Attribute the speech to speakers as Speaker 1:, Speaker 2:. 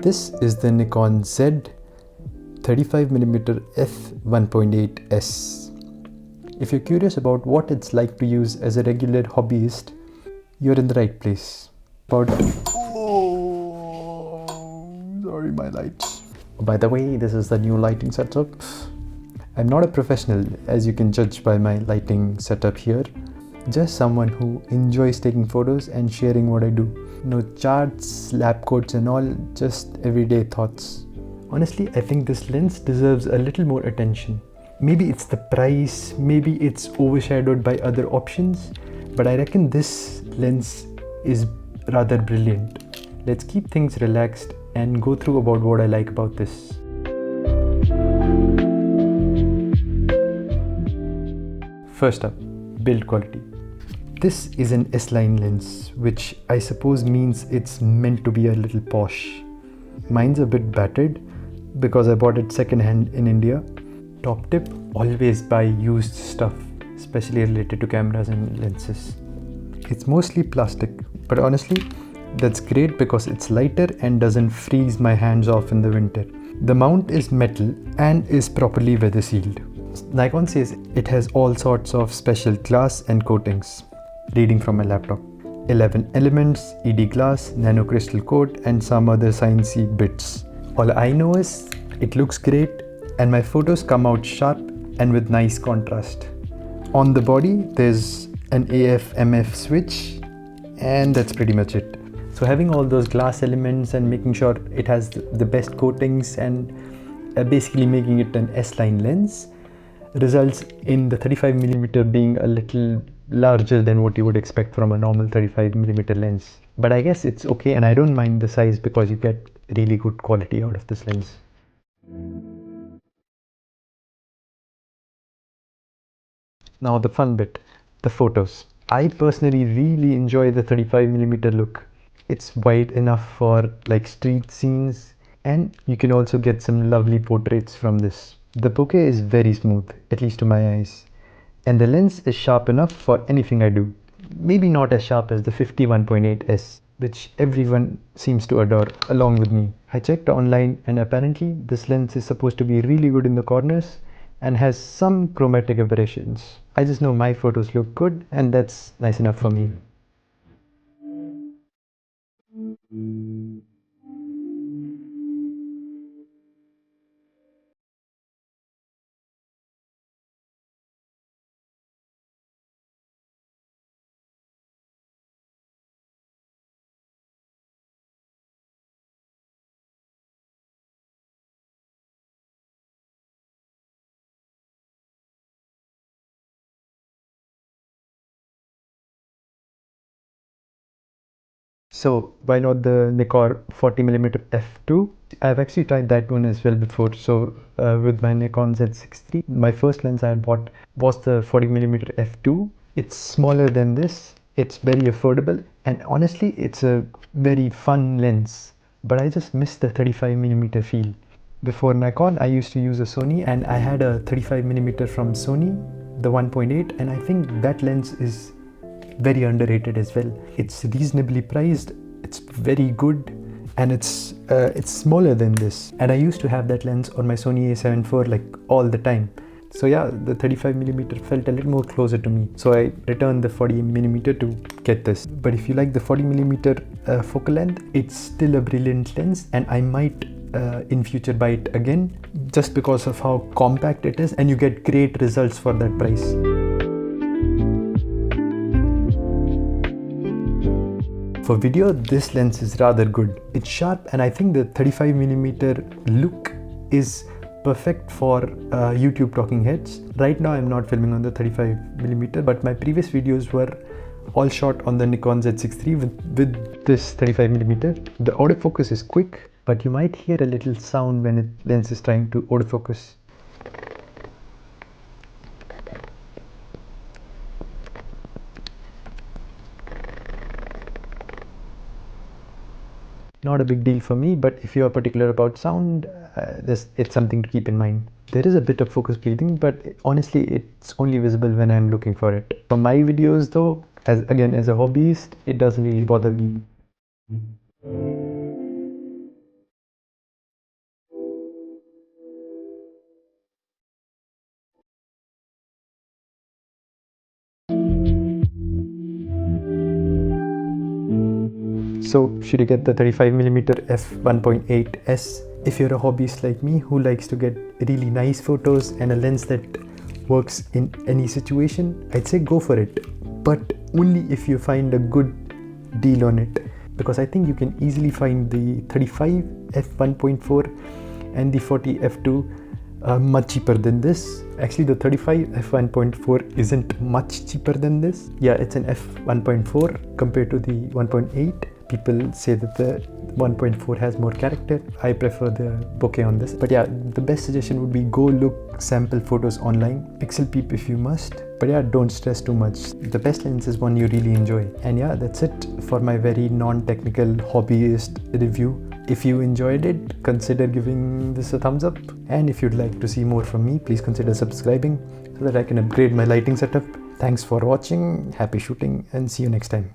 Speaker 1: This is the Nikon Z 35mm f1.8s. If you're curious about what it's like to use as a regular hobbyist, you're in the right place. Sorry, my lights. By the way, this is the new lighting setup. I'm not a professional, as you can judge by my lighting setup here. Just someone who enjoys taking photos and sharing what I do. No charts, lab coats and all, just everyday thoughts. Honestly, I think this lens deserves a little more attention. Maybe it's the price, maybe it's overshadowed by other options, but I reckon this lens is rather brilliant. Let's keep things relaxed and go through about what I like about this. First up, build quality. This is an S-line lens, which I suppose means it's meant to be a little posh. Mine's a bit battered because I bought it second-hand in India. Top tip, always buy used stuff, especially related to cameras and lenses. It's mostly plastic, but honestly, that's great because it's lighter and doesn't freeze my hands off in the winter. The mount is metal and is properly weather sealed. Nikon says it has all sorts of special glass and coatings. Reading from my laptop. 11 elements, ED glass, nanocrystal coat and some other sciencey bits. All I know is it looks great and my photos come out sharp and with nice contrast. On the body there's an AF/MF switch and that's pretty much it. So having all those glass elements and making sure it has the best coatings and basically making it an S-line lens results in the 35mm being a little larger than what you would expect from a normal 35mm lens. But I guess it's okay and I don't mind the size because you get really good quality out of this lens. Now the fun bit, the photos. I personally really enjoy the 35mm look. It's wide enough for like street scenes and you can also get some lovely portraits from this. The bokeh is very smooth, at least to my eyes. And the lens is sharp enough for anything I do. Maybe not as sharp as the 51.8s, which everyone seems to adore, along with me. I checked online and apparently this lens is supposed to be really good in the corners and has some chromatic aberrations. I just know my photos look good and that's nice enough for me. So why not the Nikon 40mm f2? I've actually tried that one as well before. So with my Nikon Z6 III, my first lens I had bought was the 40mm f2. It's smaller than this. It's very affordable and honestly it's a very fun lens. But I just miss the 35mm feel. Before Nikon, I used to use a Sony and I had a 35mm from Sony, the 1.8, and I think that lens is very underrated as well. It's reasonably priced, it's very good, and it's smaller than this. And I used to have that lens on my Sony A7 IV like all the time. So yeah, the 35mm felt a little more closer to me. So I returned the 40mm to get this. But if you like the 40mm focal length, it's still a brilliant lens and I might in future buy it again just because of how compact it is and you get great results for that price. For video, this lens is rather good. It's sharp and I think the 35mm look is perfect for YouTube talking heads. Right now I'm not filming on the 35mm, but my previous videos were all shot on the Nikon Z6 III with this 35mm. The autofocus is quick, but you might hear a little sound when the lens is trying to autofocus. Not a big deal for me, but if you are particular about sound, it's something to keep in mind. There is a bit of focus bleeding, but honestly, it's only visible when I'm looking for it. For my videos though, as a hobbyist, it doesn't really bother me. So should you get the 35mm f1.8s? If you're a hobbyist like me who likes to get really nice photos and a lens that works in any situation, I'd say go for it. But only if you find a good deal on it. Because I think you can easily find the 35 f1.4 and the 40 f2 much cheaper than this. Actually, the 35 f1.4 isn't much cheaper than this. Yeah, it's an f1.4 compared to the 1.8. People say that the 1.4 has more character. I prefer the bokeh on this. But yeah, the best suggestion would be go look sample photos online. Pixel peep if you must. But yeah, don't stress too much. The best lens is one you really enjoy. And yeah, that's it for my very non-technical hobbyist review. If you enjoyed it, consider giving this a thumbs up. And if you'd like to see more from me, please consider subscribing so that I can upgrade my lighting setup. Thanks for watching, happy shooting, and see you next time.